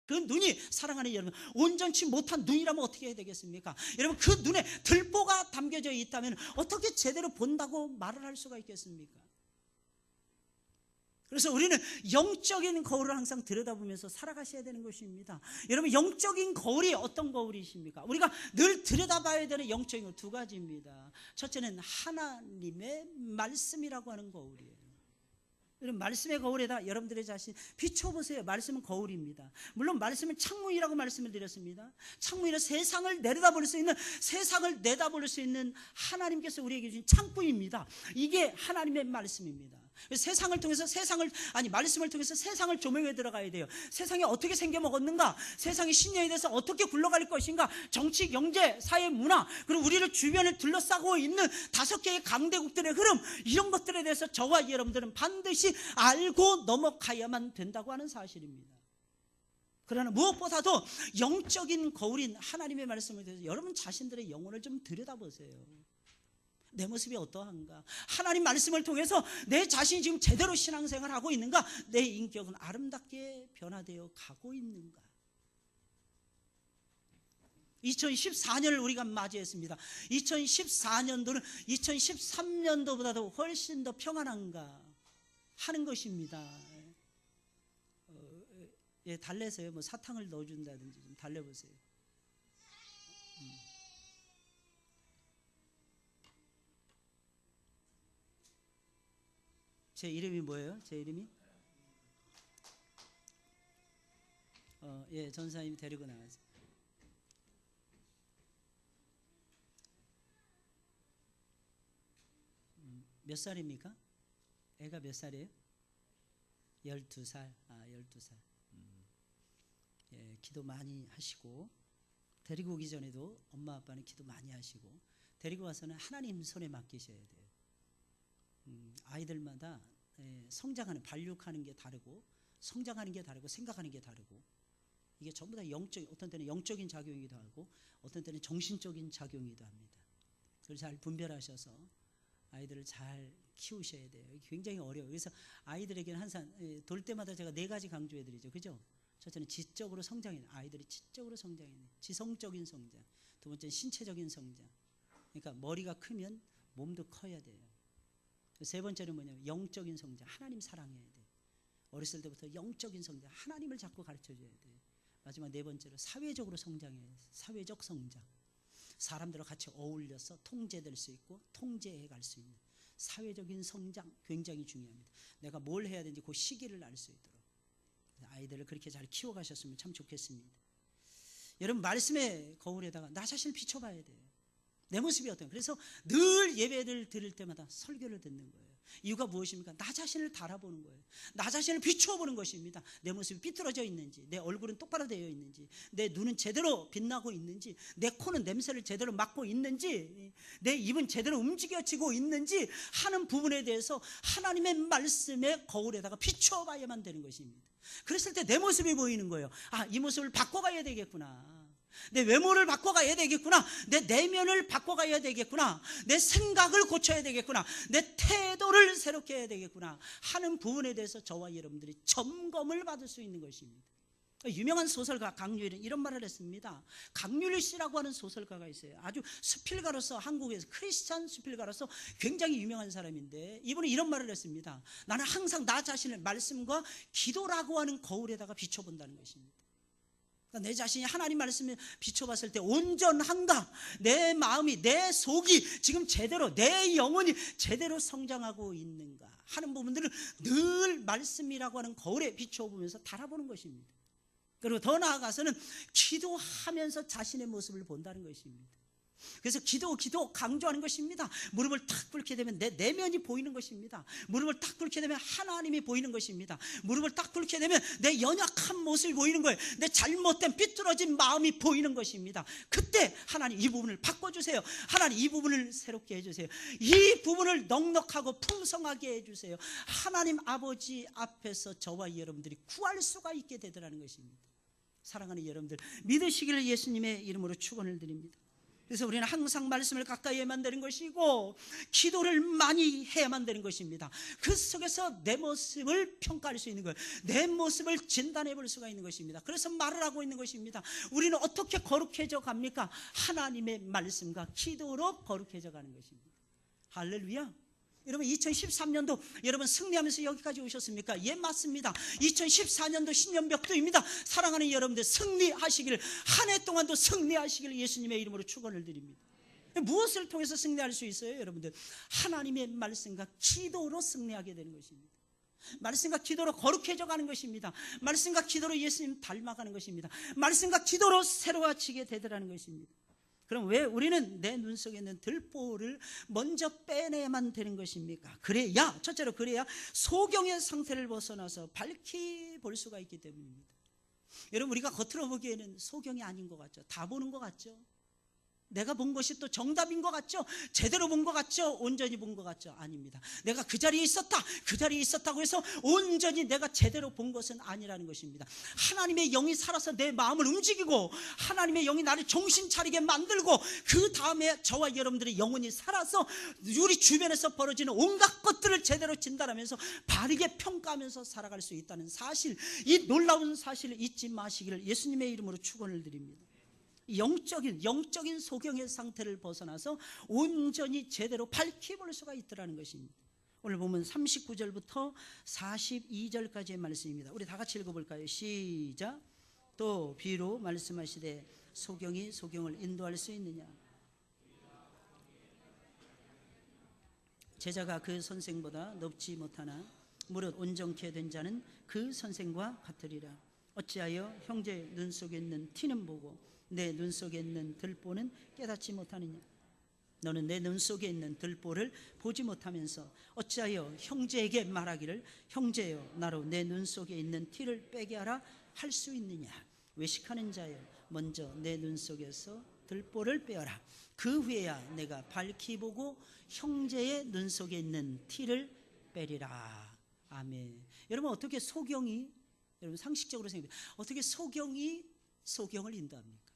그 눈이 사랑하는 여러분, 온전치 못한 눈이라면 어떻게 해야 되겠습니까? 여러분, 그 눈에 들보가 담겨져 있다면 어떻게 제대로 본다고 말을 할 수가 있겠습니까? 그래서 우리는 영적인 거울을 항상 들여다보면서 살아가셔야 되는 것입니다. 여러분, 영적인 거울이 어떤 거울이십니까? 우리가 늘 들여다봐야 되는 영적인 거울 두 가지입니다. 첫째는 하나님의 말씀이라고 하는 거울이에요. 여러분, 말씀의 거울에다 여러분들의 자신 비춰보세요. 말씀은 거울입니다. 물론 말씀은 창문이라고 말씀을 드렸습니다. 창문이라 세상을 내려다볼 수 있는, 세상을 내다볼 수 있는 하나님께서 우리에게 주신 창문입니다. 이게 하나님의 말씀입니다. 세상을 통해서 말씀을 통해서 세상을 조명해 들어가야 돼요. 세상이 어떻게 생겨 먹었는가, 세상의 신념에 대해서 어떻게 굴러갈 것인가, 정치, 경제, 사회, 문화, 그리고 우리를 주변에 둘러싸고 있는 5개의 강대국들의 흐름, 이런 것들에 대해서 저와 여러분들은 반드시 알고 넘어가야만 된다고 하는 사실입니다. 그러나 무엇보다도 영적인 거울인 하나님의 말씀에 대해서 여러분 자신들의 영혼을 좀 들여다보세요. 내 모습이 어떠한가? 하나님 말씀을 통해서 내 자신이 지금 제대로 신앙생활을 하고 있는가? 내 인격은 아름답게 변화되어 가고 있는가? 2014년을 우리가 맞이했습니다. 2014년도는 2013년도보다도 훨씬 더 평안한가 하는 것입니다. 달래서요, 뭐 사탕을 넣어준다든지 좀 달래보세요. 제 이름이 뭐예요? 제 이름이? 전사님이 데리고 나가세요. 몇 살입니까? 애가 몇 살이에요? 12살. 12살. 기도 많이 하시고, 데리고 오기 전에도 엄마 아빠는 기도 많이 하시고, 데리고 와서는 하나님 손에 맡기셔야 돼요. 아이들마다 성장하는, 발육하는 게 다르고, 성장하는 게 다르고, 생각하는 게 다르고, 이게 전부 다 어떤 때는 영적인 작용이기도 하고, 어떤 때는 정신적인 작용이기도 합니다. 그걸 잘 분별하셔서 아이들을 잘 키우셔야 돼요. 굉장히 어려워요. 그래서 아이들에게는 항상 돌 때마다 제가 4가지 강조해드리죠. 그죠? 첫째는 지적으로 성장해야 돼요. 아이들이 지적으로 성장해야 돼요. 지성적인 성장. 두 번째는 신체적인 성장. 그러니까 머리가 크면 몸도 커야 돼요. 세 번째는 뭐냐면 영적인 성장, 하나님 사랑해야 돼. 어렸을 때부터 영적인 성장, 하나님을 자꾸 가르쳐줘야 돼. 마지막 4번째로 사회적으로 성장해야 돼. 사회적 성장, 사람들과 같이 어울려서 통제될 수 있고 통제해 갈 수 있는 사회적인 성장, 굉장히 중요합니다. 내가 뭘 해야 되는지 그 시기를 알 수 있도록 아이들을 그렇게 잘 키워가셨으면 참 좋겠습니다. 여러분, 말씀의 거울에다가 나 자신을 비춰봐야 돼요. 내 모습이 어떤가? 그래서 늘 예배를 드릴 때마다 설교를 듣는 거예요. 이유가 무엇입니까? 나 자신을 달아보는 거예요. 나 자신을 비춰보는 것입니다. 내 모습이 삐뚤어져 있는지, 내 얼굴은 똑바로 되어 있는지, 내 눈은 제대로 빛나고 있는지, 내 코는 냄새를 제대로 맡고 있는지, 내 입은 제대로 움직여지고 있는지 하는 부분에 대해서 하나님의 말씀의 거울에다가 비춰봐야만 되는 것입니다. 그랬을 때 내 모습이 보이는 거예요. 이 모습을 바꿔가야 되겠구나. 내 외모를 바꿔가야 되겠구나. 내 내면을 바꿔가야 되겠구나. 내 생각을 고쳐야 되겠구나. 내 태도를 새롭게 해야 되겠구나 하는 부분에 대해서 저와 여러분들이 점검을 받을 수 있는 것입니다. 유명한 소설가 강유일은 이런 말을 했습니다. 강유일 씨라고 하는 소설가가 있어요. 아주 수필가로서, 한국에서 크리스찬 수필가로서 굉장히 유명한 사람인데, 이분은 이런 말을 했습니다. 나는 항상 나 자신을 말씀과 기도라고 하는 거울에다가 비춰본다는 것입니다. 내 자신이 하나님 말씀에 비춰봤을 때 온전한가, 내 마음이, 내 속이 지금 제대로, 내 영혼이 제대로 성장하고 있는가 하는 부분들을 늘 말씀이라고 하는 거울에 비춰보면서 달아보는 것입니다. 그리고 더 나아가서는 기도하면서 자신의 모습을 본다는 것입니다. 그래서 기도 강조하는 것입니다. 무릎을 탁 꿇게 되면 내 내면이 보이는 것입니다. 무릎을 탁 꿇게 되면 하나님이 보이는 것입니다. 무릎을 딱 꿇게 되면 내 연약한 모습이 보이는 거예요. 내 잘못된 삐뚤어진 마음이 보이는 것입니다. 그때 하나님 이 부분을 바꿔주세요. 하나님 이 부분을 새롭게 해주세요. 이 부분을 넉넉하고 풍성하게 해주세요. 하나님 아버지 앞에서 저와 여러분들이 구할 수가 있게 되더라는 것입니다. 사랑하는 여러분들, 믿으시기를 예수님의 이름으로 축원을 드립니다. 그래서 우리는 항상 말씀을 가까이 해야만 되는 것이고 기도를 많이 해야만 되는 것입니다. 그 속에서 내 모습을 평가할 수 있는 거예요. 내 모습을 진단해 볼 수가 있는 것입니다. 그래서 말을 하고 있는 것입니다. 우리는 어떻게 거룩해져 갑니까? 하나님의 말씀과 기도로 거룩해져 가는 것입니다. 할렐루야. 여러분 2013년도 여러분 승리하면서 여기까지 오셨습니까? 예, 맞습니다. 2014년도 신년벽두입니다. 사랑하는 여러분들, 승리하시기를, 한 해 동안도 승리하시기를 예수님의 이름으로 축원을 드립니다. 무엇을 통해서 승리할 수 있어요? 여러분들, 하나님의 말씀과 기도로 승리하게 되는 것입니다. 말씀과 기도로 거룩해져 가는 것입니다. 말씀과 기도로 예수님 닮아가는 것입니다. 말씀과 기도로 새로워지게 되더라는 것입니다. 그럼 왜 우리는 내 눈 속에 있는 들보를 먼저 빼내야만 되는 것입니까? 그래야, 첫째로 그래야 소경의 상태를 벗어나서 밝히 볼 수가 있기 때문입니다. 여러분, 우리가 겉으로 보기에는 소경이 아닌 것 같죠? 다 보는 것 같죠? 내가 본 것이 또 정답인 것 같죠? 제대로 본 것 같죠? 온전히 본 것 같죠? 아닙니다. 내가 그 자리에 있었다, 그 자리에 있었다고 해서 온전히 내가 제대로 본 것은 아니라는 것입니다. 하나님의 영이 살아서 내 마음을 움직이고 하나님의 영이 나를 정신 차리게 만들고 그 다음에 저와 여러분들의 영혼이 살아서 우리 주변에서 벌어지는 온갖 것들을 제대로 진단하면서 바르게 평가하면서 살아갈 수 있다는 사실, 이 놀라운 사실을 잊지 마시기를 예수님의 이름으로 축원을 드립니다. 영적인 소경의 상태를 벗어나서 온전히 제대로 밝히 볼 수가 있더라는 것입니다. 오늘 보면 39절부터 42절까지의 말씀입니다. 우리 다 같이 읽어볼까요? 시작. 또 비로 말씀하시되 소경이 소경을 인도할 수 있느냐? 제자가 그 선생보다 높지 못하나 무릇 온전케 된 자는 그 선생과 같으리라. 어찌하여 형제 눈 속에 있는 티는 보고 내 눈 속에 있는 들보는 깨닫지 못하느냐? 너는 내 눈 속에 있는 들보를 보지 못하면서 어찌하여 형제에게 말하기를 형제여 나로 내 눈 속에 있는 티를 빼게 하라 할 수 있느냐? 외식하는 자여 먼저 내 눈 속에서 들보를 빼어라. 그 후에야 내가 밝히 보고 형제의 눈 속에 있는 티를 빼리라. 아멘. 여러분, 어떻게 소경이, 여러분 상식적으로 생각해, 어떻게 소경을 인도합니까?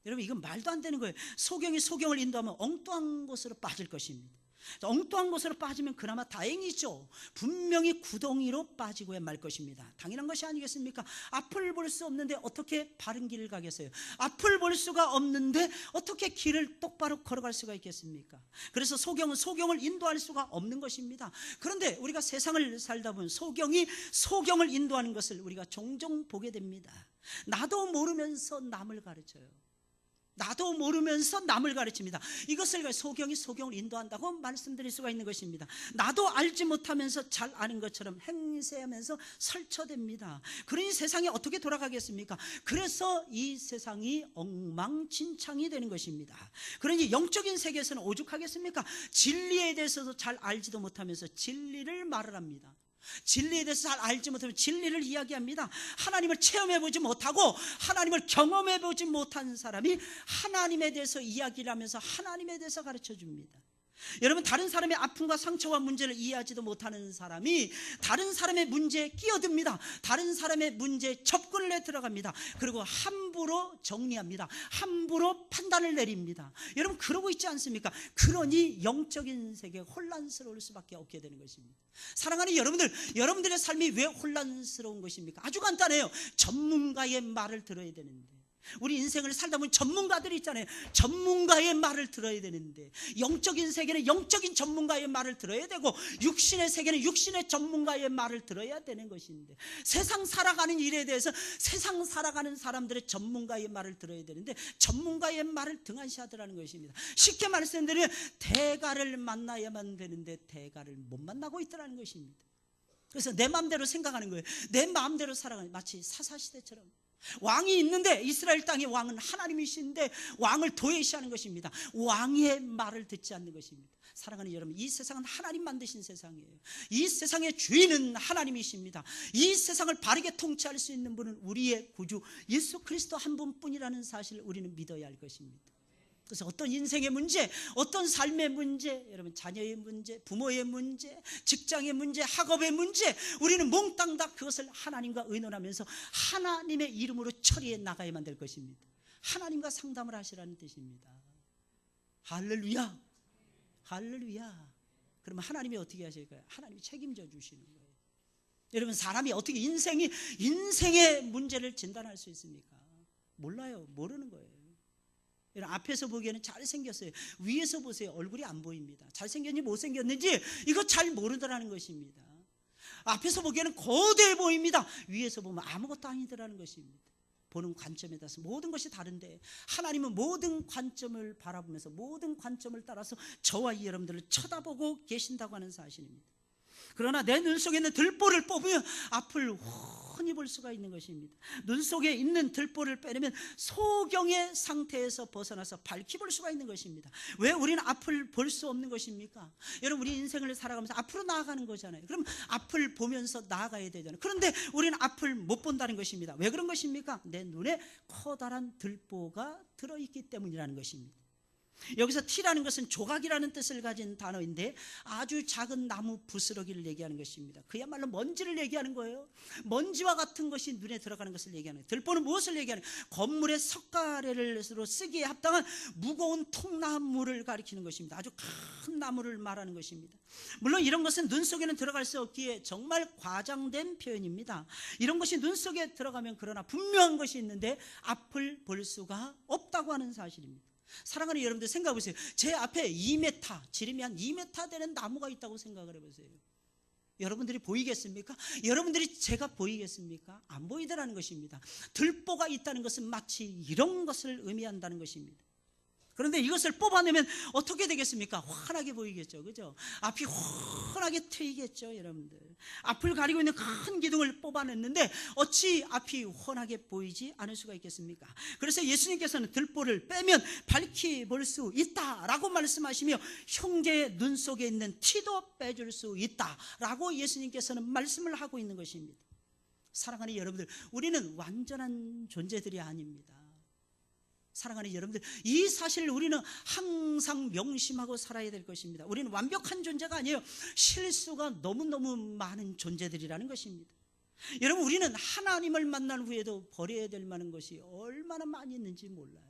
여러분, 이건 말도 안 되는 거예요. 소경이 소경을 인도하면 엉뚱한 곳으로 빠질 것입니다. 엉뚱한 곳으로 빠지면 그나마 다행이죠. 분명히 구덩이로 빠지고야 말 것입니다. 당연한 것이 아니겠습니까? 앞을 볼 수 없는데 어떻게 바른 길을 가겠어요? 앞을 볼 수가 없는데 어떻게 길을 똑바로 걸어갈 수가 있겠습니까? 그래서 소경은 소경을 인도할 수가 없는 것입니다. 그런데 우리가 세상을 살다 보면 소경을 인도하는 것을 우리가 종종 보게 됩니다. 나도 모르면서 남을 가르쳐요. 나도 모르면서 남을 가르칩니다. 이것을 소경이 소경을 인도한다고 말씀드릴 수가 있는 것입니다. 나도 알지 못하면서 잘 아는 것처럼 행세하면서 설쳐댑니다. 그러니 세상이 어떻게 돌아가겠습니까? 그래서 이 세상이 엉망진창이 되는 것입니다. 그러니 영적인 세계에서는 오죽하겠습니까? 진리에 대해서도 잘 알지도 못하면서 진리를 말을 합니다. 진리에 대해서 잘 알지 못하면 진리를 이야기합니다. 하나님을 체험해보지 못하고 하나님을 경험해보지 못한 사람이 하나님에 대해서 이야기를 하면서 하나님에 대해서 가르쳐줍니다. 여러분, 다른 사람의 아픔과 상처와 문제를 이해하지도 못하는 사람이 다른 사람의 문제에 끼어듭니다. 다른 사람의 문제에 접근을 해 들어갑니다. 그리고 함부로 정리합니다. 함부로 판단을 내립니다. 여러분, 그러고 있지 않습니까? 그러니 영적인 세계가 혼란스러울 수밖에 없게 되는 것입니다. 사랑하는 여러분들, 여러분들의 삶이 왜 혼란스러운 것입니까? 아주 간단해요. 전문가의 말을 들어야 되는데, 우리 인생을 살다 보면 전문가들이 있잖아요. 전문가의 말을 들어야 되는데, 영적인 세계는 영적인 전문가의 말을 들어야 되고, 육신의 세계는 육신의 전문가의 말을 들어야 되는 것인데, 세상 살아가는 일에 대해서 세상 살아가는 사람들의 전문가의 말을 들어야 되는데 전문가의 말을 등한시하더라는 것입니다. 쉽게 말씀드리면 대가를 만나야만 되는데 대가를 못 만나고 있더라는 것입니다. 그래서 내 마음대로 생각하는 거예요. 내 마음대로 살아가는, 마치 사사시대처럼. 왕이 있는데, 이스라엘 땅의 왕은 하나님이신데 왕을 도외시하는 것입니다. 왕의 말을 듣지 않는 것입니다. 사랑하는 여러분, 이 세상은 하나님 만드신 세상이에요. 이 세상의 주인은 하나님이십니다. 이 세상을 바르게 통치할 수 있는 분은 우리의 구주 예수 그리스도 한 분뿐이라는 사실을 우리는 믿어야 할 것입니다. 그래서 어떤 인생의 문제, 어떤 삶의 문제, 여러분 자녀의 문제, 부모의 문제, 직장의 문제, 학업의 문제, 우리는 몽땅 다 그것을 하나님과 의논하면서 하나님의 이름으로 처리해 나가야만 될 것입니다. 하나님과 상담을 하시라는 뜻입니다. 할렐루야. 할렐루야. 그러면 하나님이 어떻게 하실까요? 하나님이 책임져 주시는 거예요. 여러분, 사람이 어떻게 인생의 문제를 진단할 수 있습니까? 몰라요. 모르는 거예요. 여러분, 앞에서 보기에는 잘생겼어요. 위에서 보세요. 얼굴이 안 보입니다. 잘생겼는지 못생겼는지 이거 잘 모르더라는 것입니다. 앞에서 보기에는 거대해 보입니다. 위에서 보면 아무것도 아니더라는 것입니다. 보는 관점에 따라서 모든 것이 다른데, 하나님은 모든 관점을 바라보면서 모든 관점을 따라서 저와 여러분들을 쳐다보고 계신다고 하는 사실입니다. 그러나 내 눈 속에 있는 들보를 뽑으면 앞을 훤히 볼 수가 있는 것입니다. 눈 속에 있는 들보를 빼내면 소경의 상태에서 벗어나서 밝히 볼 수가 있는 것입니다. 왜 우리는 앞을 볼 수 없는 것입니까? 여러분, 우리 인생을 살아가면서 앞으로 나아가는 거잖아요. 그럼 앞을 보면서 나아가야 되잖아요. 그런데 우리는 앞을 못 본다는 것입니다. 왜 그런 것입니까? 내 눈에 커다란 들보가 들어있기 때문이라는 것입니다. 여기서 티라는 것은 조각이라는 뜻을 가진 단어인데, 아주 작은 나무 부스러기를 얘기하는 것입니다. 그야말로 먼지를 얘기하는 거예요. 먼지와 같은 것이 눈에 들어가는 것을 얘기하는 거예요. 들보는 무엇을 얘기하는 거예요? 건물의 석가래로 쓰기에 합당한 무거운 통나무를 가리키는 것입니다. 아주 큰 나무를 말하는 것입니다. 물론 이런 것은 눈 속에는 들어갈 수 없기에 정말 과장된 표현입니다. 이런 것이 눈 속에 들어가면 그러나 분명한 것이 있는데 앞을 볼 수가 없다고 하는 사실입니다. 사랑하는 여러분들, 생각해 보세요. 제 앞에 2m, 지름이 한 2m 되는 나무가 있다고 생각을 해보세요. 여러분들이 보이겠습니까? 여러분들이 제가 보이겠습니까? 안 보이더라는 것입니다. 들보가 있다는 것은 마치 이런 것을 의미한다는 것입니다. 그런데 이것을 뽑아내면 어떻게 되겠습니까? 환하게 보이겠죠. 그죠? 앞이 환하게 트이겠죠. 여러분들, 앞을 가리고 있는 큰 기둥을 뽑아냈는데 어찌 앞이 환하게 보이지 않을 수가 있겠습니까? 그래서 예수님께서는 들보를 빼면 밝히 볼 수 있다라고 말씀하시며, 형제의 눈 속에 있는 티도 빼줄 수 있다라고 예수님께서는 말씀을 하고 있는 것입니다. 사랑하는 여러분들, 우리는 완전한 존재들이 아닙니다. 사랑하는 여러분들, 이 사실을 우리는 항상 명심하고 살아야 될 것입니다. 우리는 완벽한 존재가 아니에요. 실수가 너무너무 많은 존재들이라는 것입니다. 여러분, 우리는 하나님을 만난 후에도 버려야 될 만한 것이 얼마나 많이 있는지 몰라요.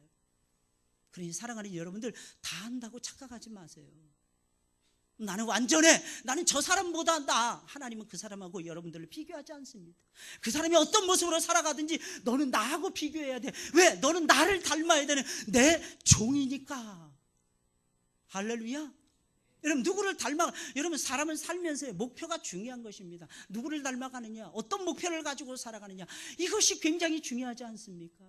그러니 사랑하는 여러분들, 다 한다고 착각하지 마세요. 나는 완전해, 나는 저 사람보다 나. 하나님은 그 사람하고 여러분들을 비교하지 않습니다. 그 사람이 어떤 모습으로 살아가든지 너는 나하고 비교해야 돼. 왜? 너는 나를 닮아야 되는 내 종이니까. 할렐루야. 여러분, 누구를 여러분, 사람은 살면서 목표가 중요한 것입니다. 누구를 닮아가느냐, 어떤 목표를 가지고 살아가느냐, 이것이 굉장히 중요하지 않습니까?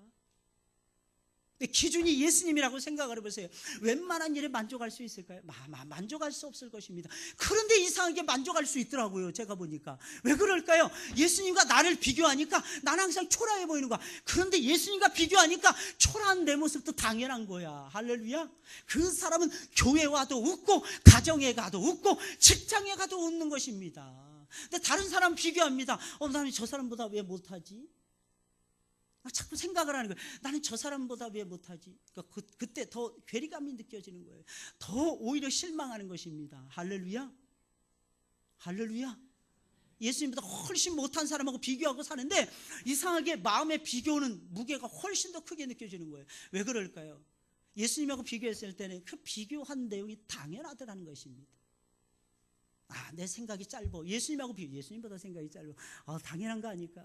기준이 예수님이라고 생각을 해보세요. 웬만한 일에 만족할 수 있을까요? 만족할 수 없을 것입니다. 그런데 이상하게 만족할 수 있더라고요. 제가 보니까. 왜 그럴까요? 예수님과 나를 비교하니까 나는 항상 초라해 보이는 거야. 그런데 예수님과 비교하니까 초라한 내 모습도 당연한 거야. 할렐루야. 그 사람은 교회 와도 웃고, 가정에 가도 웃고, 직장에 가도 웃는 것입니다. 근데 다른 사람 비교합니다. 나는 저 사람보다 왜 못하지? 자꾸 생각을 하는 거예요. 나는 저 사람보다 왜 못하지? 그러니까 그때 더 괴리감이 느껴지는 거예요. 더 오히려 실망하는 것입니다. 할렐루야. 할렐루야. 예수님보다 훨씬 못한 사람하고 비교하고 사는데 이상하게 마음의 비교는 무게가 훨씬 더 크게 느껴지는 거예요. 왜 그럴까요? 예수님하고 비교했을 때는 그 비교한 내용이 당연하더라는 것입니다. 내 생각이 짧아. 예수님보다 생각이 짧아. 당연한 거 아닐까?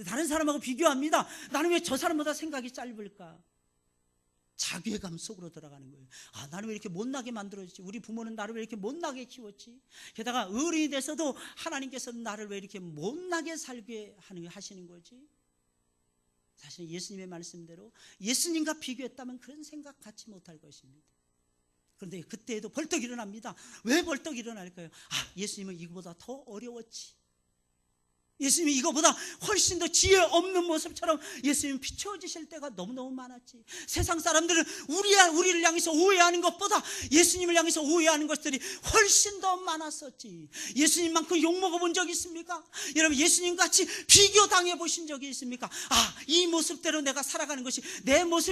다른 사람하고 비교합니다. 나는 왜 저 사람보다 생각이 짧을까? 자괴감 속으로 들어가는 거예요. 나는 왜 이렇게 못나게 만들어졌지? 우리 부모는 나를 왜 이렇게 못나게 키웠지? 게다가 어른이 돼서도 하나님께서는 나를 왜 이렇게 못나게 살게 하시는 거지? 사실 예수님의 말씀대로 예수님과 비교했다면 그런 생각 갖지 못할 것입니다. 그런데 그때에도 벌떡 일어납니다. 왜 벌떡 일어날까요? 예수님은 이거보다 더 어려웠지. 예수님이 이거보다 훨씬 더 지혜 없는 모습처럼 예수님이 비춰지실 때가 너무너무 많았지. 세상 사람들은 우리를 향해서 오해하는 것보다 예수님을 향해서 오해하는 것들이 훨씬 더 많았었지. 예수님만큼 욕먹어본 적이 있습니까? 여러분, 예수님같이 비교당해 보신 적이 있습니까? 이 모습대로 내가 살아가는 것이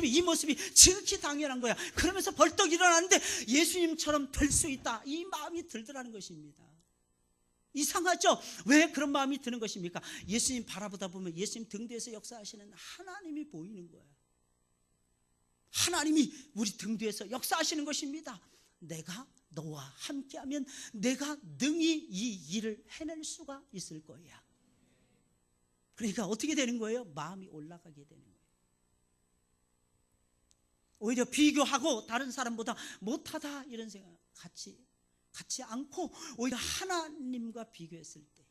이 모습이 지극히 당연한 거야. 그러면서 벌떡 일어나는데 예수님처럼 될 수 있다, 이 마음이 들더라는 것입니다. 이상하죠? 왜 그런 마음이 드는 것입니까? 예수님 바라보다 보면 예수님 등 뒤에서 역사하시는 하나님이 보이는 거예요. 하나님이 우리 등 뒤에서 역사하시는 것입니다. 내가 너와 함께하면 내가 능히 이 일을 해낼 수가 있을 거야. 그러니까 어떻게 되는 거예요? 마음이 올라가게 되는 거예요. 오히려 비교하고 다른 사람보다 못하다 이런 생각 갖지 않고 오히려 하나님과 비교했을 때,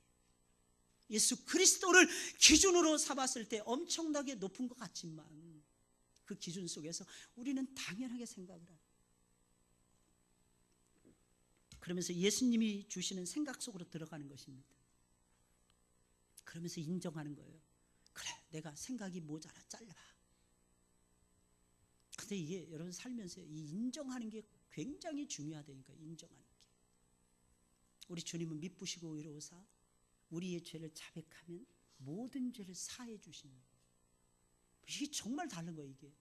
예수 그리스도를 기준으로 삼았을 때 엄청나게 높은 것 같지만 그 기준 속에서 우리는 당연하게 생각을 합니다. 그러면서 예수님이 주시는 생각 속으로 들어가는 것입니다. 그러면서 인정하는 거예요. 그래, 내가 생각이 모자라, 짧아. 근데 이게 여러분 살면서 이 인정하는 게 굉장히 중요하다니까. 인정하는 게. 우리 주님은 미쁘시고 의로우사 우리의 죄를 자백하면 모든 죄를 사해 주십니다. 이게 정말 다른 거예요. 이게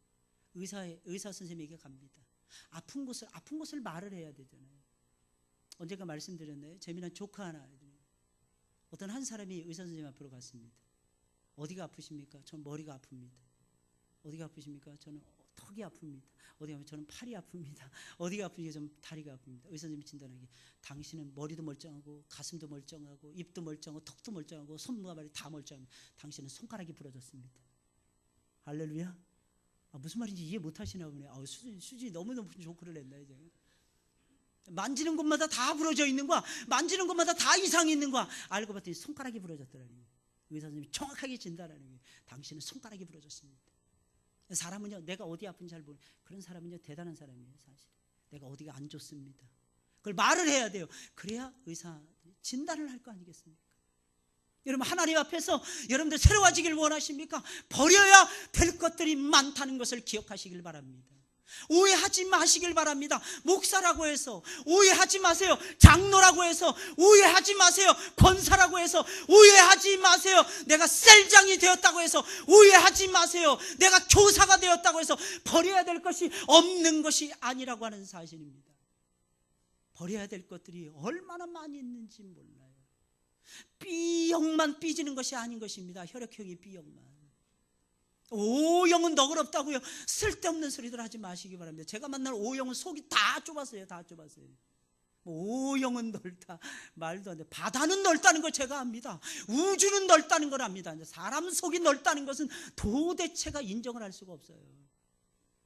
의사 선생님에게 갑니다. 아픈 곳을 말을 해야 되잖아요. 언젠가 말씀드렸나요? 재미난 조크 하나. 어떤 한 사람이 의사 선생님 앞으로 갔습니다. 어디가 아프십니까? 전 머리가 아픕니다. 어디가 아프십니까? 저는 턱이 아픕니다. 어디가 아프면 저는 팔이 아픕니다. 어디가 아프니까 저는 다리가 아픕니다. 의사 선생님이 진단하기, 당신은 머리도 멀쩡하고 가슴도 멀쩡하고 입도 멀쩡하고 턱도 멀쩡하고 손과 발이 다 멀쩡합니다. 당신은 손가락이 부러졌습니다. 할렐루야. 무슨 말인지 이해 못하시나 보네. 수준이 너무 높은 조크를 냈나 이제. 만지는 곳마다 다 부러져 있는 거야. 만지는 곳마다 다 이상이 있는 거야. 알고 봤더니 손가락이 부러졌더라니. 의사 선생님이 정확하게 진단하는 거예요. 당신은 손가락이 부러졌습니다. 사람은요, 내가 어디 아픈지 잘 모르는 그런 사람은요, 대단한 사람이에요. 사실 내가 어디가 안 좋습니다. 그걸 말을 해야 돼요. 그래야 의사들이 진단을 할 거 아니겠습니까? 여러분, 하나님 앞에서 여러분들 새로워지길 원하십니까? 버려야 될 것들이 많다는 것을 기억하시길 바랍니다. 오해하지 마시길 바랍니다. 목사라고 해서 오해하지 마세요. 장로라고 해서 오해하지 마세요. 권사라고 해서 오해하지 마세요. 내가 셀장이 되었다고 해서 오해하지 마세요. 내가 교사가 되었다고 해서 버려야 될 것이 없는 것이 아니라고 하는 사실입니다. 버려야 될 것들이 얼마나 많이 있는지 몰라요. B형만 삐지는 것이 아닌 것입니다. 혈액형이 B형만. O형은 너그럽다고요. 쓸데없는 소리들 하지 마시기 바랍니다. 제가 만난 O형은 속이 다 좁았어요. 다 좁았어요. O형은 넓다 말도 안 돼. 바다는 넓다는 걸 제가 압니다. 우주는 넓다는 걸 압니다. 사람 속이 넓다는 것은 도대체가 인정을 할 수가 없어요.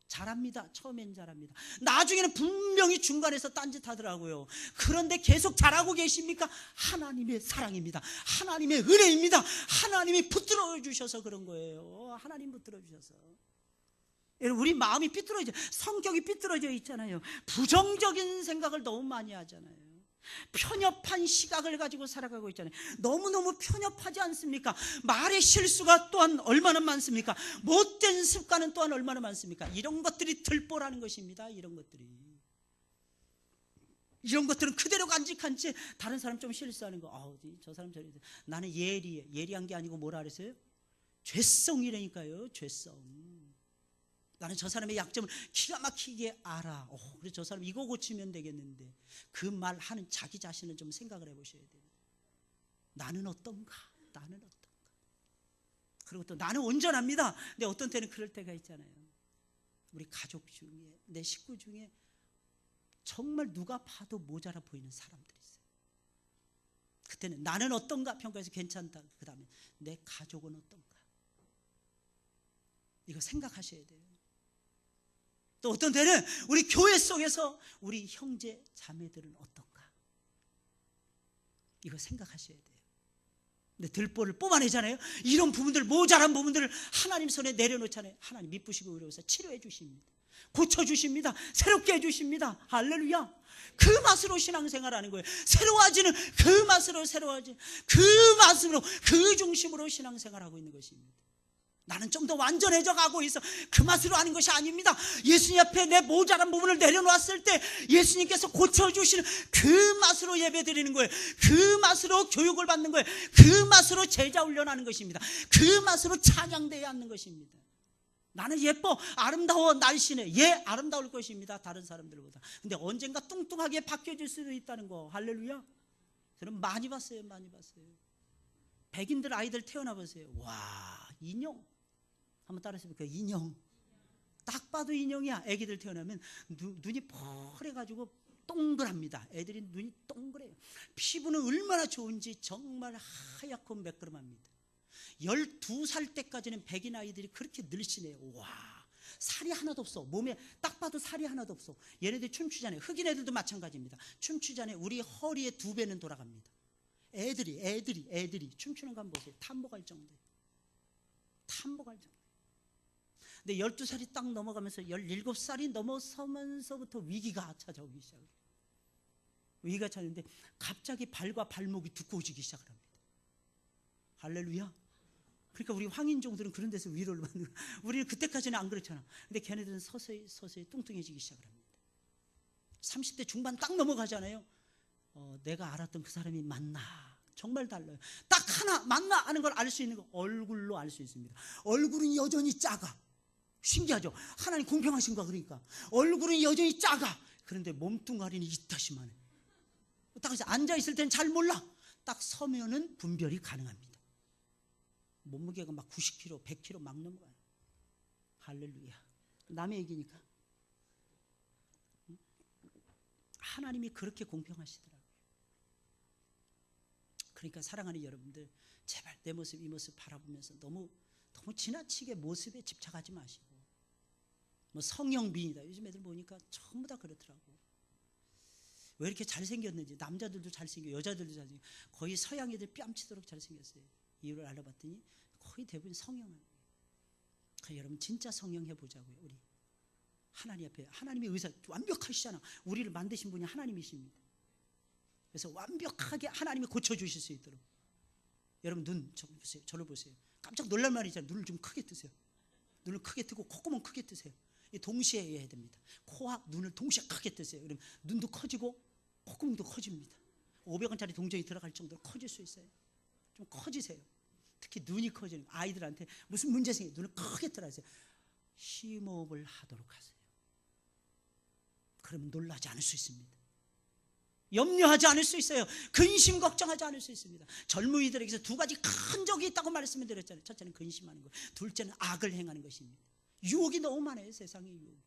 잘합니다. 처음엔 잘합니다. 나중에는 분명히 중간에서 딴짓하더라고요. 그런데 계속 잘하고 계십니까? 하나님의 사랑입니다. 하나님의 은혜입니다. 하나님이 붙들어 주셔서 그런 거예요. 하나님 붙들어 주셔서. 여러분, 우리 마음이 삐뚤어져, 성격이 삐뚤어져 있잖아요. 부정적인 생각을 너무 많이 하잖아요. 편협한 시각을 가지고 살아가고 있잖아요. 너무너무 편협하지 않습니까? 말의 실수가 또한 얼마나 많습니까? 못된 습관은 또한 얼마나 많습니까? 이런 것들이 들보라는 것입니다. 이런 것들은 그대로 간직한 채 다른 사람 좀 실수하는 거, 저 사람 저리, 나는 예리한 게 아니고 뭐라 그랬어요? 죄성이라니까요. 죄성. 나는 저 사람의 약점을 기가 막히게 알아. 그래서 저 사람 이거 고치면 되겠는데, 그 말 하는 자기 자신을 좀 생각을 해보셔야 돼요. 나는 어떤가? 그리고 또 나는 온전합니다. 근데 어떤 때는 그럴 때가 있잖아요. 우리 가족 중에, 내 식구 중에 정말 누가 봐도 모자라 보이는 사람들이 있어요. 그때는 나는 어떤가 평가해서 괜찮다. 그 다음에 내 가족은 어떤가? 이거 생각하셔야 돼요. 또 어떤 때는 우리 교회 속에서 우리 형제 자매들은 어떤가? 이거 생각하셔야 돼요. 근데 들보를 뽑아내잖아요. 이런 부분들, 모자란 부분들을 하나님 손에 내려놓잖아요. 하나님 미쁘시고 의로우사 치료해 주십니다. 고쳐주십니다. 새롭게 해주십니다. 할렐루야. 그 맛으로 신앙생활하는 거예요. 새로워지는 그 맛으로 그 중심으로 신앙생활하고 있는 것입니다. 나는 좀 더 완전해져 가고 있어. 그 맛으로 하는 것이 아닙니다. 예수님 앞에 내 모자란 부분을 내려놓았을 때 예수님께서 고쳐주시는 그 맛으로 예배드리는 거예요. 그 맛으로 교육을 받는 거예요. 그 맛으로 제자 훈련하는 것입니다. 그 맛으로 찬양대회에 앉는 것입니다. 나는 예뻐, 아름다워, 날씬해. 아름다울 것입니다. 다른 사람들보다. 근데 언젠가 뚱뚱하게 바뀌어질 수도 있다는 거. 할렐루야. 저는 많이 봤어요. 백인들 아이들 태어나 보세요. 와, 인형. 한번 따라해보세요. 인형. 딱 봐도 인형이야. 애기들 태어나면 눈이 펄해가지고 동그랍니다. 애들이 눈이 동그래요. 피부는 얼마나 좋은지 정말 하얗고 매끄럼합니다. 12살 때까지는 백인 아이들이 그렇게 늘씬해요. 와, 살이 하나도 없어. 몸에 딱 봐도 살이 하나도 없어. 얘네들 춤추잖아요. 흑인 애들도 마찬가지입니다. 춤추잖아요. 우리 허리의 2배는 돌아갑니다. 애들이 춤추는 거 한번 보세요. 탐복할 정도예요. 탐복할 정도. 근데 12살이 딱 넘어가면서 17살이 넘어서면서부터 위기가 찾아오기 시작해요. 위기가 찾는데 갑자기 발과 발목이 두꺼워지기 시작을 합니다. 할렐루야. 그러니까 우리 황인종들은 그런 데서 위로를 받는 거예요. 우리는 그때까지는 안 그렇잖아. 근데 걔네들은 서서히 뚱뚱해지기 시작을 합니다. 30대 중반 딱 넘어가잖아요. 내가 알았던 그 사람이 맞나? 정말 달라요. 딱 하나 맞나 하는 걸 알 수 있는 거 얼굴로 알 수 있습니다. 얼굴은 여전히 작아. 신기하죠? 하나님 공평하신 거야. 그러니까 얼굴은 여전히 작아. 그런데 몸뚱아리는 이따시만해. 딱 앉아있을 때는 잘 몰라. 딱 서면은 분별이 가능합니다. 몸무게가 막 90kg, 100kg 막 넘어가요. 할렐루야. 남의 얘기니까. 하나님이 그렇게 공평하시더라고요. 그러니까 사랑하는 여러분들, 제발 내 모습, 이 모습 바라보면서 너무 지나치게 모습에 집착하지 마시고, 뭐 성형 미인이다. 요즘 애들 보니까 전부 다 그렇더라고. 왜 이렇게 잘생겼는지. 남자들도 잘생겨, 여자들도 잘생겨. 거의 서양 애들 뺨치도록 잘생겼어요. 이유를 알아봤더니 거의 대부분 성형을. 여러분 진짜 성형해 보자고요. 우리 하나님 앞에. 하나님의 의사 완벽하시잖아. 우리를 만드신 분이 하나님이십니다. 그래서 완벽하게 하나님이 고쳐주실 수 있도록. 여러분 눈 보세요. 저를 보세요. 깜짝 놀랄 말이잖아요. 눈을 좀 크게 뜨세요. 눈을 크게 뜨고 콧구멍 크게 뜨세요. 동시에 해야 됩니다. 코와 눈을 동시에 크게 뜨세요. 그럼 눈도 커지고 콧구멍도 커집니다. 500원짜리 동전이 들어갈 정도로 커질 수 있어요. 좀 커지세요. 특히 눈이 커지는 아이들한테 무슨 문제 생기면 눈을 크게 뜨라세요. 심호흡을 하도록 하세요. 그러면 놀라지 않을 수 있습니다. 염려하지 않을 수 있어요. 근심 걱정하지 않을 수 있습니다. 젊은이들에게서 2가지 큰 적이 있다고 말씀을 드렸잖아요. 첫째는 근심하는 것, 둘째는 악을 행하는 것입니다. 유혹이 너무 많아요. 세상에 유혹이.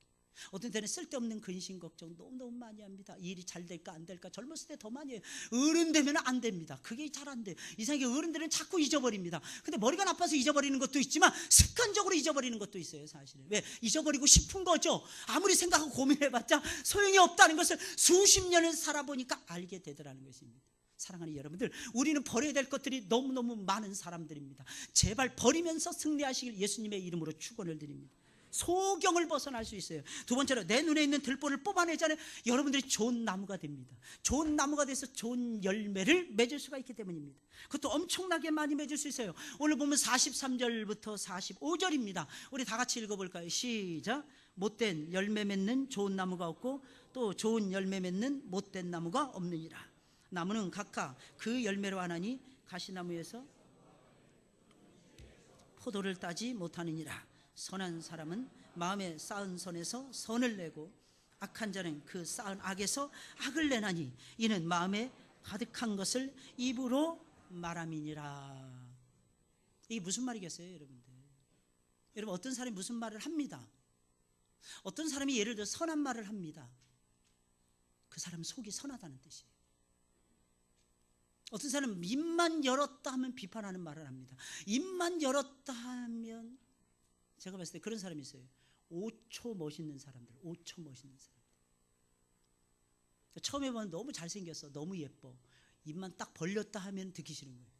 어떤 때는 쓸데없는 근심 걱정 너무 많이 합니다. 일이 잘 될까 안 될까. 젊었을 때 더 많이 해요. 어른 되면 안 됩니다. 그게 잘 안 돼요. 이상하게 어른들은 자꾸 잊어버립니다. 근데 머리가 나빠서 잊어버리는 것도 있지만 습관적으로 잊어버리는 것도 있어요. 사실은. 왜? 잊어버리고 싶은 거죠. 아무리 생각하고 고민해봤자 소용이 없다는 것을 수십 년을 살아보니까 알게 되더라는 것입니다. 사랑하는 여러분들, 우리는 버려야 될 것들이 너무너무 많은 사람들입니다. 제발 버리면서 승리하시길 예수님의 이름으로 축원을 드립니다. 소경을 벗어날 수 있어요. 두 번째로 내 눈에 있는 들보를 뽑아내잖아요. 여러분들이 좋은 나무가 됩니다. 좋은 나무가 돼서 좋은 열매를 맺을 수가 있기 때문입니다. 그것도 엄청나게 많이 맺을 수 있어요. 오늘 보면 43절부터 45절입니다. 우리 다 같이 읽어볼까요? 시작. 못된 열매 맺는 좋은 나무가 없고 또 좋은 열매 맺는 못된 나무가 없느니라. 나무는 각각 그 열매로 하나니 가시나무에서 포도를 따지 못하느니라. 선한 사람은 마음에 쌓은 선에서 선을 내고 악한 자는 그 쌓은 악에서 악을 내나니 이는 마음에 가득한 것을 입으로 말함이니라. 이게 무슨 말이겠어요, 여러분들? 여러분, 어떤 사람이 무슨 말을 합니다. 어떤 사람이 예를 들어 선한 말을 합니다. 그 사람은 속이 선하다는 뜻이에요. 어떤 사람은 입만 열었다 하면 비판하는 말을 합니다. 입만 열었다 하면, 제가 봤을 때 그런 사람이 있어요. 5초 멋있는 사람들. 5초 멋있는 사람들. 처음에 보면 너무 잘생겼어. 너무 예뻐. 입만 딱 벌렸다 하면 듣기 싫은 거예요.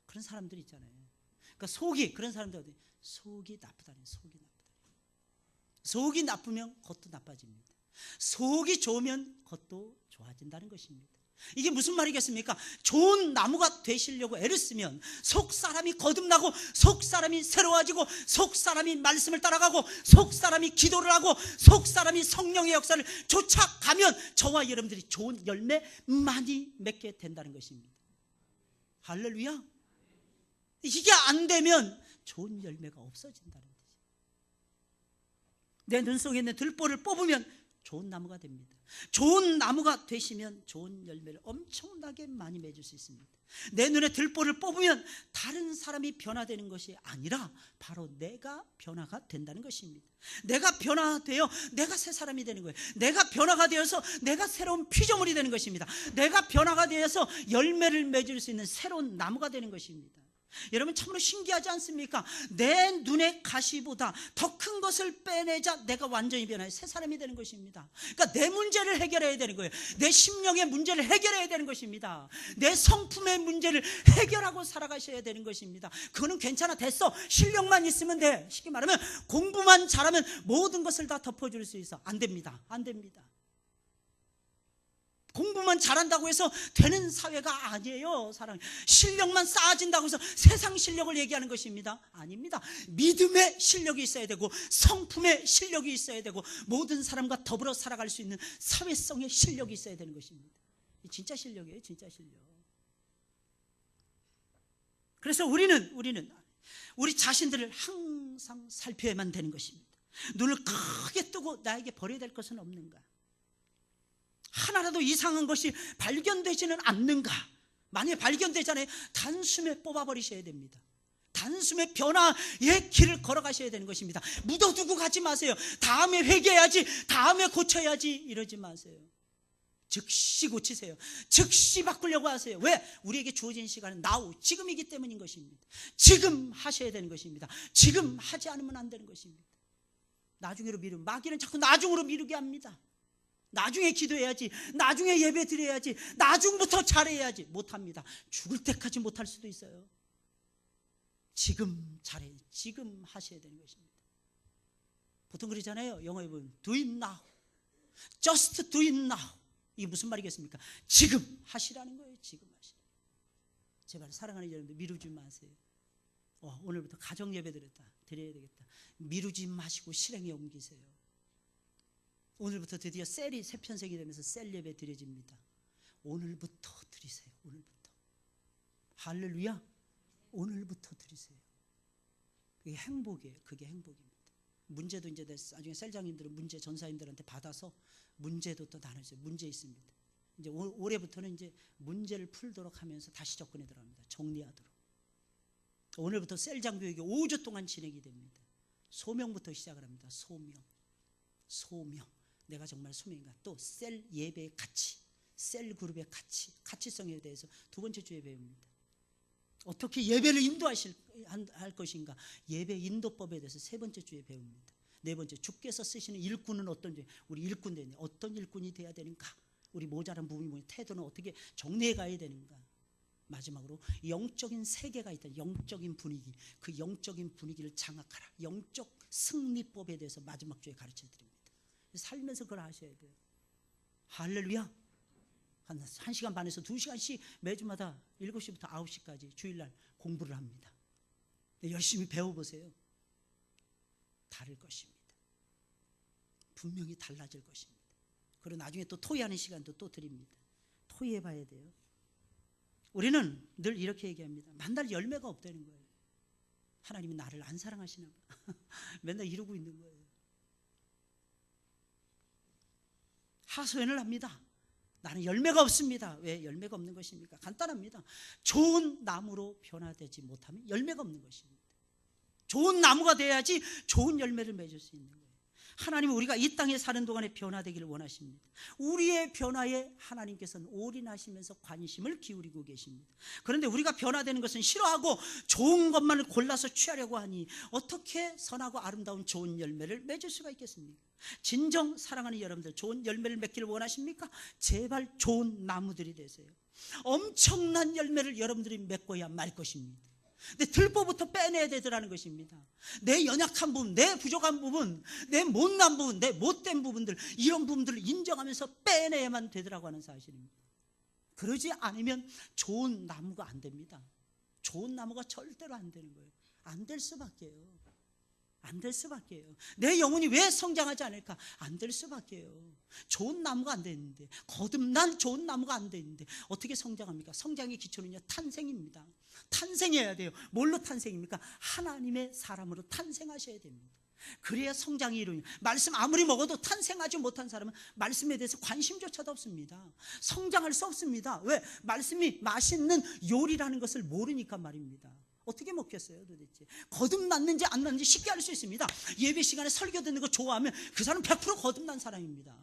그런 사람들 있잖아요. 그러니까 속이, 그런 사람들 어디? 속이 나쁘다는, 속이 나쁘다. 속이 나쁘면 겉도 나빠집니다. 속이 좋으면 겉도 좋아진다는 것입니다. 이게 무슨 말이겠습니까? 좋은 나무가 되시려고 애를 쓰면 속 사람이 거듭나고 속 사람이 새로워지고 속 사람이 말씀을 따라가고 속 사람이 기도를 하고 속 사람이 성령의 역사를 쫓아가면 저와 여러분들이 좋은 열매 많이 맺게 된다는 것입니다. 할렐루야. 이게 안 되면 좋은 열매가 없어진다는 뜻이에요. 내 눈 속에 있는 들보를 뽑으면 좋은 나무가 됩니다. 좋은 나무가 되시면 좋은 열매를 엄청나게 많이 맺을 수 있습니다. 내 눈에 들보를 뽑으면 다른 사람이 변화되는 것이 아니라 바로 내가 변화가 된다는 것입니다. 내가 변화되어 내가 새 사람이 되는 거예요. 내가 변화가 되어서 내가 새로운 피조물이 되는 것입니다. 내가 변화가 되어서 열매를 맺을 수 있는 새로운 나무가 되는 것입니다. 여러분 참으로 신기하지 않습니까? 내 눈의 가시보다 더 큰 것을 빼내자 내가 완전히 변화해 새 사람이 되는 것입니다. 그러니까 내 문제를 해결해야 되는 거예요. 내 심령의 문제를 해결해야 되는 것입니다. 내 성품의 문제를 해결하고 살아가셔야 되는 것입니다. 그거는 괜찮아, 됐어, 실력만 있으면 돼. 쉽게 말하면 공부만 잘하면 모든 것을 다 덮어줄 수 있어. 안 됩니다. 안 됩니다. 공부만 잘한다고 해서 되는 사회가 아니에요. 사랑, 실력만 쌓아진다고 해서 세상 실력을 얘기하는 것입니다. 아닙니다. 믿음의 실력이 있어야 되고 성품의 실력이 있어야 되고 모든 사람과 더불어 살아갈 수 있는 사회성의 실력이 있어야 되는 것입니다. 진짜 실력이에요. 진짜 실력. 그래서 우리는 우리 자신들을 항상 살펴야만 되는 것입니다. 눈을 크게 뜨고 나에게 버려야 될 것은 없는가? 하나라도 이상한 것이 발견되지는 않는가? 만약에 발견되잖아요. 단숨에 뽑아버리셔야 됩니다. 단숨에 변화의 길을 걸어가셔야 되는 것입니다. 묻어두고 가지 마세요. 다음에 회개해야지, 다음에 고쳐야지 이러지 마세요. 즉시 고치세요. 즉시 바꾸려고 하세요. 왜? 우리에게 주어진 시간은 now, 지금이기 때문인 것입니다. 지금 하셔야 되는 것입니다. 지금 하지 않으면 안 되는 것입니다. 나중으로 미루면, 마귀는 자꾸 나중으로 미루게 합니다. 나중에 기도해야지, 나중에 예배 드려야지, 나중부터 잘해야지. 못합니다. 죽을 때까지 못할 수도 있어요. 지금 잘해, 지금 하셔야 되는 것입니다. 보통 그러잖아요. 영어에 보면 do it now, just do it now. 이게 무슨 말이겠습니까? 지금 하시라는 거예요. 지금 하시라. 제발 사랑하는 여러분들 미루지 마세요. 오늘부터 가정 예배 드려야 되겠다. 미루지 마시고 실행에 옮기세요. 오늘부터 드디어 셀이 새 편성이 되면서 셀 예배 드려집니다. 오늘부터 드리세요. 오늘부터. 할렐루야. 오늘부터 드리세요. 그게 행복이에요. 그게 행복입니다. 문제도 이제 나중에 셀장님들은 문제 전사님들한테 받아서 문제도 또 나눠주세요. 문제 있습니다. 이제 올해부터는 이제 문제를 풀도록 하면서 다시 접근에 들어갑니다. 정리하도록. 오늘부터 셀장 교육이 5주 동안 진행이 됩니다. 소명부터 시작을 합니다. 소명. 내가 정말 소명인가? 또 셀 예배의 가치, 셀 그룹의 가치성에 대해서 두 번째 주에 배웁니다. 어떻게 예배를 할 것인가? 예배 인도법에 대해서 세 번째 주에 배웁니다. 네 번째, 주께서 쓰시는 일꾼은 어떤지, 우리 일꾼 되는 어떤 일꾼이 돼야 되는가? 우리 모자란 부분이 뭐냐? 태도는 어떻게 정리해 가야 되는가? 마지막으로 영적인 세계가 있다. 영적인 분위기, 그 영적인 분위기를 장악하라. 영적 승리법에 대해서 마지막 주에 가르쳐 드립니다. 살면서 그걸 하셔야 돼요. 할렐루야. 한 1시간 반에서 2시간씩 매주마다 7시부터 9시까지 주일날 공부를 합니다. 열심히 배워보세요. 다를 것입니다. 분명히 달라질 것입니다. 그리고 나중에 또 토의하는 시간도 또 드립니다. 토의해봐야 돼요. 우리는 늘 이렇게 얘기합니다. 만날 열매가 없다는 거예요. 하나님이 나를 안 사랑하시나 봐. 맨날 이러고 있는 거예요. 하소연을 합니다. 나는 열매가 없습니다. 왜 열매가 없는 것입니까? 간단합니다. 좋은 나무로 변화되지 못하면 열매가 없는 것입니다. 좋은 나무가 돼야지 좋은 열매를 맺을 수 있는 거예요. 하나님은 우리가 이 땅에 사는 동안에 변화되기를 원하십니다. 우리의 변화에 하나님께서는 올인하시면서 관심을 기울이고 계십니다. 그런데 우리가 변화되는 것은 싫어하고 좋은 것만을 골라서 취하려고 하니 어떻게 선하고 아름다운 좋은 열매를 맺을 수가 있겠습니까? 진정 사랑하는 여러분들, 좋은 열매를 맺기를 원하십니까? 제발 좋은 나무들이 되세요. 엄청난 열매를 여러분들이 맺고야 말 것입니다. 근데 들보부터 빼내야 되더라는 것입니다. 내 연약한 부분, 내 부족한 부분, 내 못난 부분, 내 못된 부분들, 이런 부분들을 인정하면서 빼내야만 되더라고 하는 사실입니다. 그러지 않으면 좋은 나무가 안 됩니다. 좋은 나무가 절대로 안 되는 거예요. 안 될 수밖에요. 안 될 수밖에요. 내 영혼이 왜 성장하지 않을까? 안 될 수밖에요. 좋은 나무가 안 되는데, 거듭난 좋은 나무가 안 되는데 어떻게 성장합니까? 성장의 기초는요, 탄생입니다. 탄생해야 돼요. 뭘로 탄생입니까? 하나님의 사람으로 탄생하셔야 됩니다. 그래야 성장이 이루어집니다. 말씀 아무리 먹어도 탄생하지 못한 사람은 말씀에 대해서 관심조차도 없습니다. 성장할 수 없습니다. 왜? 말씀이 맛있는 요리라는 것을 모르니까 말입니다. 어떻게 먹겠어요 도대체? 거듭났는지 안 났는지 쉽게 알 수 있습니다. 예배 시간에 설교 듣는 거 좋아하면 그 사람은 100% 거듭난 사람입니다.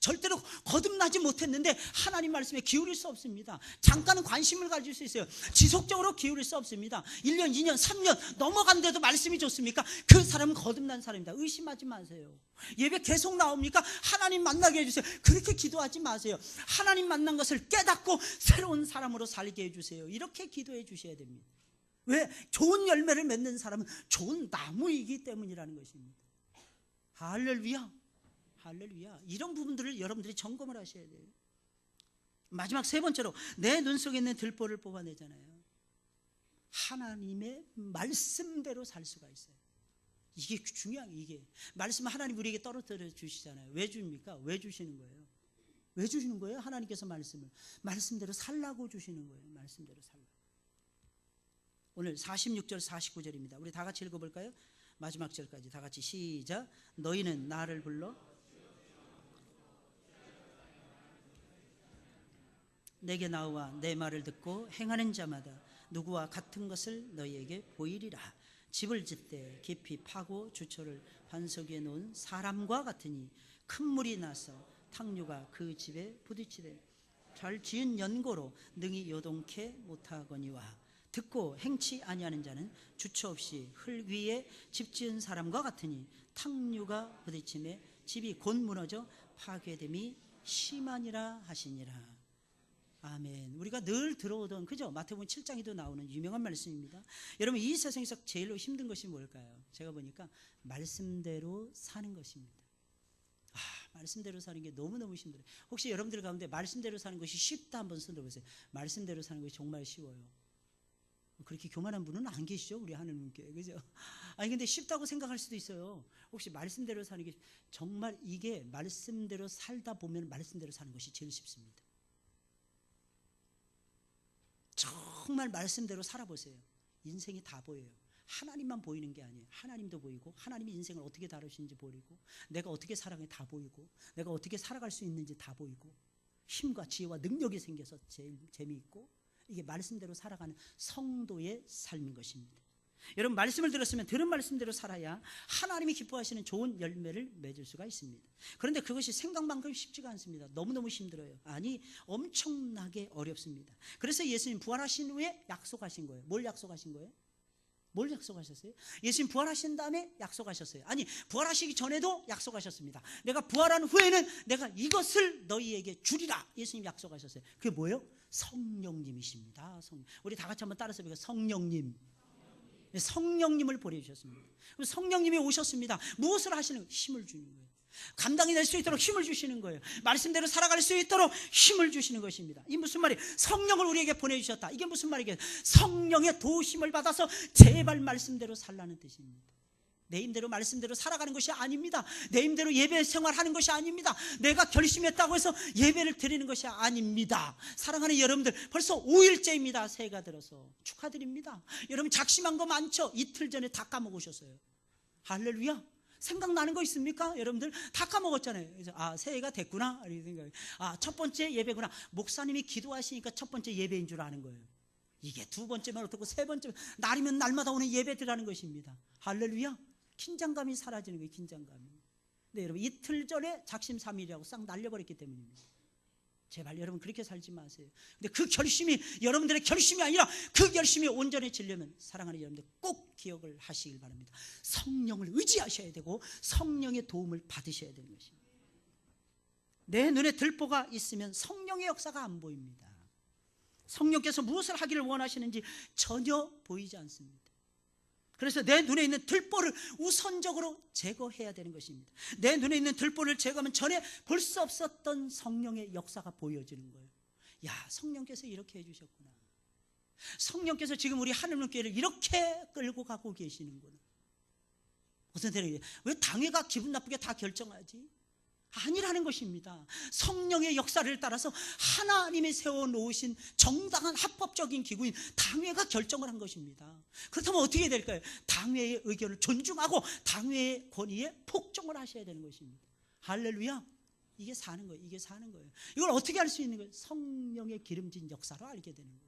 절대로 거듭나지 못했는데 하나님 말씀에 기울일 수 없습니다. 잠깐은 관심을 가질 수 있어요. 지속적으로 기울일 수 없습니다. 1년, 2년, 3년 넘어간데도 말씀이 좋습니까? 그 사람은 거듭난 사람입니다. 의심하지 마세요. 예배 계속 나옵니까? 하나님 만나게 해주세요. 그렇게 기도하지 마세요. 하나님 만난 것을 깨닫고 새로운 사람으로 살게 해주세요. 이렇게 기도해 주셔야 됩니다. 왜? 좋은 열매를 맺는 사람은 좋은 나무이기 때문이라는 것입니다. 할렐루야. 할렐루야. 이런 부분들을 여러분들이 점검을 하셔야 돼요. 마지막 세 번째로 내 눈 속에 있는 들보를 뽑아내잖아요. 하나님의 말씀대로 살 수가 있어요. 이게 중요한 이게 말씀 하나님 우리에게 떨어뜨려 주시잖아요. 왜 줍니까? 왜 주시는 거예요? 왜 주시는 거예요? 하나님께서 말씀대로 살라고 주시는 거예요. 말씀대로 살라고. 오늘 46절 49절입니다. 우리 다 같이 읽어볼까요? 마지막 절까지 다 같이 시작. 너희는 나를 불러 내게 나와 내 말을 듣고 행하는 자마다 누구와 같은 것을 너희에게 보이리라. 집을 짓되 깊이 파고 주초를 반석 위에 놓은 사람과 같으니 큰 물이 나서 탕류가 그 집에 부딪히되 잘 지은 연고로 능히 요동케 못하거니와 듣고 행치 아니하는 자는 주초 없이 흙 위에 집 지은 사람과 같으니 탕류가 부딪힘에 집이 곧 무너져 파괴됨이 심하니라 하시니라. 아멘. 우리가 늘 들어오던 그죠? 마태복음 7장에도 나오는 유명한 말씀입니다. 여러분 이 세상에서 제일 힘든 것이 뭘까요? 제가 보니까 말씀대로 사는 것입니다. 말씀대로 사는 게 너무너무 힘들어요. 혹시 여러분들 가운데 말씀대로 사는 것이 쉽다 한번 손들어보세요. 말씀대로 사는 것이 정말 쉬워요. 그렇게 교만한 분은 안 계시죠? 우리 하느님께. 그죠? 아니 근데 쉽다고 생각할 수도 있어요. 혹시 말씀대로 사는 게 정말 이게 말씀대로 살다 보면 말씀대로 사는 것이 제일 쉽습니다. 정말 말씀대로 살아보세요. 인생이 다 보여요. 하나님만 보이는 게 아니에요. 하나님도 보이고 하나님이 인생을 어떻게 다루시는지 보이고 내가 어떻게 살아가는지 다 보이고 내가 어떻게 살아갈 수 있는지 다 보이고 힘과 지혜와 능력이 생겨서 제일 재미있고 이게 말씀대로 살아가는 성도의 삶인 것입니다. 여러분 말씀을 들었으면 들은 말씀대로 살아야 하나님이 기뻐하시는 좋은 열매를 맺을 수가 있습니다. 그런데 그것이 생각만큼 쉽지가 않습니다. 너무너무 힘들어요. 아니 엄청나게 어렵습니다. 그래서 예수님 부활하신 후에 약속하신 거예요. 뭘 약속하신 거예요? 뭘 약속하셨어요? 예수님 부활하신 다음에 약속하셨어요. 아니 부활하시기 전에도 약속하셨습니다. 내가 부활한 후에는 내가 이것을 너희에게 주리라. 예수님 약속하셨어요. 그게 뭐예요? 성령님이십니다. 우리 다 같이 한번 따라서 볼까요? 성령님을 보내주셨습니다. 성령님이 오셨습니다. 무엇을 하시는 거예요? 힘을 주는 거예요. 감당이 될 수 있도록 힘을 주시는 거예요. 말씀대로 살아갈 수 있도록 힘을 주시는 것입니다. 이 무슨 말이에요? 성령을 우리에게 보내주셨다. 이게 무슨 말이겠어요? 성령의 도우심을 받아서 제발 말씀대로 살라는 뜻입니다. 내 힘대로 말씀대로 살아가는 것이 아닙니다. 내 힘대로 예배 생활하는 것이 아닙니다. 내가 결심했다고 해서 예배를 드리는 것이 아닙니다. 사랑하는 여러분들 벌써 5일째입니다. 새해가 들어서 축하드립니다. 여러분 작심한 거 많죠? 이틀 전에 다 까먹으셨어요. 할렐루야. 생각나는 거 있습니까? 여러분들 다 까먹었잖아요. 그래서 새해가 됐구나 이렇게 생각해요. 첫 번째 예배구나. 목사님이 기도하시니까 첫 번째 예배인 줄 아는 거예요. 이게 두 번째면 어떻고 세 번째 날이면 날마다 오는 예배들하는 것입니다. 할렐루야. 긴장감이 사라지는 거예요. 긴장감이. 네, 여러분 이틀 전에 작심삼일이라고 싹 날려버렸기 때문입니다. 제발 여러분 그렇게 살지 마세요. 근데 그 결심이 여러분들의 결심이 아니라 그 결심이 온전해지려면 사랑하는 여러분들 꼭 기억을 하시길 바랍니다. 성령을 의지하셔야 되고 성령의 도움을 받으셔야 되는 것입니다. 내 눈에 들보가 있으면 성령의 역사가 안 보입니다. 성령께서 무엇을 하기를 원하시는지 전혀 보이지 않습니다. 그래서 내 눈에 있는 들보를 우선적으로 제거해야 되는 것입니다. 내 눈에 있는 들보를 제거하면 전에 볼 수 없었던 성령의 역사가 보여지는 거예요. 야, 성령께서 이렇게 해주셨구나. 성령께서 지금 우리 하느님께를 이렇게 끌고 가고 계시는구나. 어떤 때는 왜 당회가 기분 나쁘게 다 결정하지? 아니라는 것입니다. 성령의 역사를 따라서 하나님이 세워놓으신 정당한 합법적인 기구인 당회가 결정을 한 것입니다. 그렇다면 어떻게 될까요? 당회의 의견을 존중하고 당회의 권위에 복종을 하셔야 되는 것입니다. 할렐루야. 이게 사는 거예요. 이게 사는 거예요. 이걸 어떻게 알 수 있는 거예요? 성령의 기름진 역사로 알게 되는 거예요.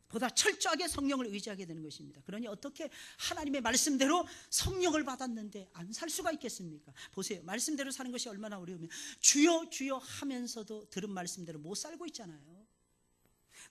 보다 철저하게 성령을 의지하게 되는 것입니다. 그러니 어떻게 하나님의 말씀대로 성령을 받았는데 안 살 수가 있겠습니까? 보세요. 말씀대로 사는 것이 얼마나 어려우면 주여 주여 하면서도 들은 말씀대로 못 살고 있잖아요.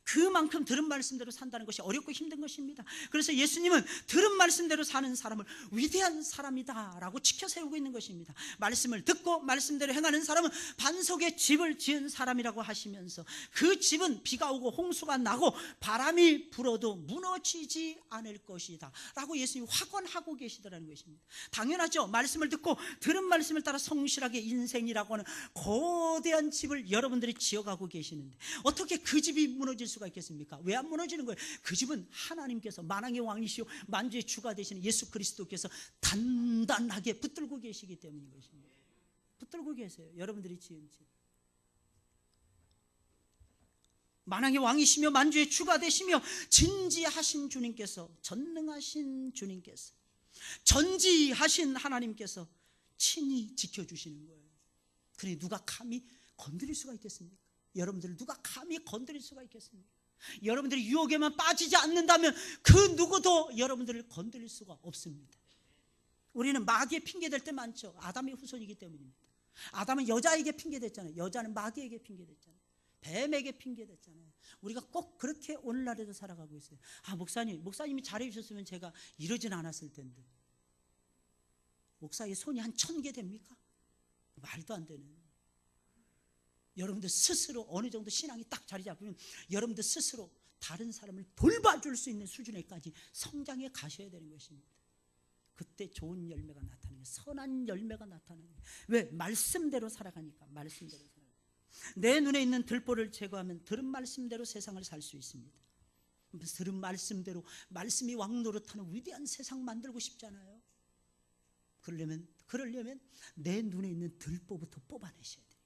그만큼 들은 말씀대로 산다는 것이 어렵고 힘든 것입니다. 그래서 예수님은 들은 말씀대로 사는 사람을 위대한 사람이다 라고 지켜 세우고 있는 것입니다. 말씀을 듣고 말씀대로 행하는 사람은 반석에 집을 지은 사람이라고 하시면서 그 집은 비가 오고 홍수가 나고 바람이 불어도 무너지지 않을 것이다 라고 예수님이 확언하고 계시더라는 것입니다. 당연하죠. 말씀을 듣고 들은 말씀을 따라 성실하게 인생이라고 하는 거대한 집을 여러분들이 지어가고 계시는데 어떻게 그 집이 무너질 수가 있겠습니까? 왜 안 무너지는 거예요? 그 집은 하나님께서 만왕의 왕이시오 만주의 주가 되시는 예수 그리스도께서 단단하게 붙들고 계시기 때문인 것입니다. 붙들고 계세요. 여러분들이 지은 집. 만왕의 왕이시며 만주의 주가 되시며 진지하신 주님께서, 전능하신 주님께서, 전지하신 하나님께서 친히 지켜주시는 거예요. 그러니 누가 감히 건드릴 수가 있겠습니까? 여러분들을 누가 감히 건드릴 수가 있겠습니까? 여러분들이 유혹에만 빠지지 않는다면 그 누구도 여러분들을 건드릴 수가 없습니다. 우리는 마귀의 핑계댈 때 많죠. 아담의 후손이기 때문입니다. 아담은 여자에게 핑계댔잖아요. 여자는 마귀에게 핑계댔잖아요. 뱀에게 핑계댔잖아요. 우리가 꼭 그렇게 오늘날에도 살아가고 있어요. 아, 목사님이 잘해주셨으면 제가 이러진 않았을 텐데. 목사의 손이 한 1000개 됩니까? 말도 안 되는. 여러분들 스스로 어느 정도 신앙이 딱 자리 잡으면 여러분들 스스로 다른 사람을 돌봐줄 수 있는 수준에까지 성장해 가셔야 되는 것입니다. 그때 좋은 열매가 나타나는 거예요. 선한 열매가 나타나는 거예요. 왜? 말씀대로 살아가니까. 말씀대로 살아가니까. 내 눈에 있는 들보를 제거하면 들은 말씀대로 세상을 살 수 있습니다. 들은 말씀대로 말씀이 왕노릇하는 위대한 세상 만들고 싶잖아요. 그러려면 내 눈에 있는 들보부터 뽑아내셔야 돼요.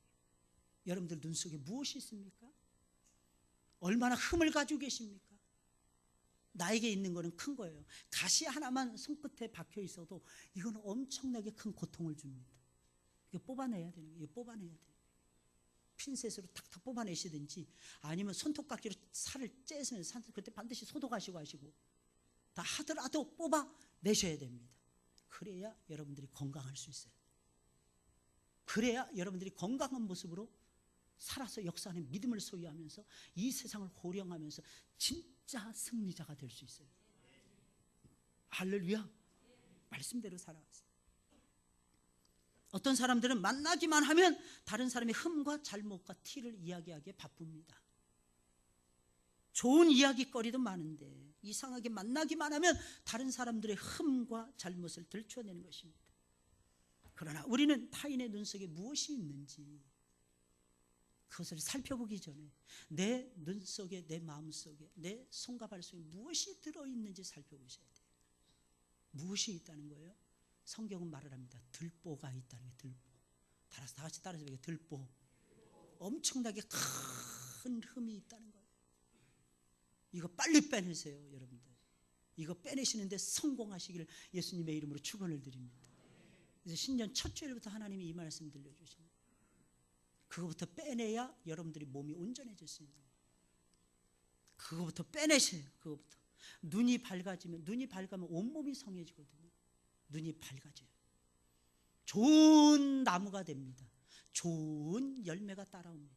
여러분들 눈 속에 무엇이 있습니까? 얼마나 흠을 가지고 계십니까? 나에게 있는 거는 큰 거예요. 가시 하나만 손끝에 박혀 있어도 이건 엄청나게 큰 고통을 줍니다. 이거 뽑아내야 되는 거예요. 이거 뽑아내야 돼요. 핀셋으로 탁탁 뽑아내시든지 아니면 손톱깎이로 살을 째서 그때 반드시 소독하시고 하시고 다 하더라도 뽑아내셔야 됩니다. 그래야 여러분들이 건강할 수 있어요. 그래야 여러분들이 건강한 모습으로 살아서 역사하는 믿음을 소유하면서 이 세상을 호령하면서 진짜 승리자가 될 수 있어요. 할렐루야. 말씀대로 살아왔어요. 어떤 사람들은 만나기만 하면 다른 사람의 흠과 잘못과 티를 이야기하기에 바쁩니다. 좋은 이야기거리도 많은데 이상하게 만나기만 하면 다른 사람들의 흠과 잘못을 들춰내는 것입니다. 그러나 우리는 타인의 눈 속에 무엇이 있는지 그것을 살펴보기 전에 내 눈 속에, 내 마음 속에, 내 손과 발 속에 무엇이 들어있는지 살펴보셔야 돼요. 무엇이 있다는 거예요? 성경은 말을 합니다. 들보가 있다는 게 들보. 다 같이 따라서 얘기해요. 들보. 엄청나게 큰 흠이 있다는 거예요. 이거 빨리 빼내세요, 여러분들. 이거 빼내시는데 성공하시기를 예수님의 이름으로 축원을 드립니다. 그래서 신년 첫 주일부터 하나님이 이 말씀 들려주십니다. 그거부터 빼내야 여러분들이 몸이 온전해졌습니다. 그거부터 빼내세요. 그거부터. 눈이 밝으면 온몸이 성해지거든요. 눈이 밝아져요. 좋은 나무가 됩니다. 좋은 열매가 따라옵니다.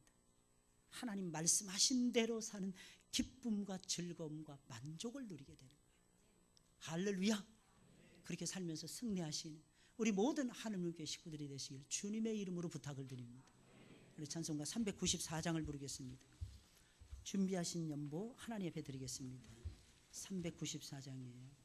하나님 말씀하신 대로 사는 기쁨과 즐거움과 만족을 누리게 되는 거예요. 할렐루야. 그렇게 살면서 승리하시는 우리 모든 하느님의 식구들이 되시길 주님의 이름으로 부탁을 드립니다. 우리 찬송가 394장을 부르겠습니다. 준비하신 연보 하나님 앞에 드리겠습니다. 394장이에요.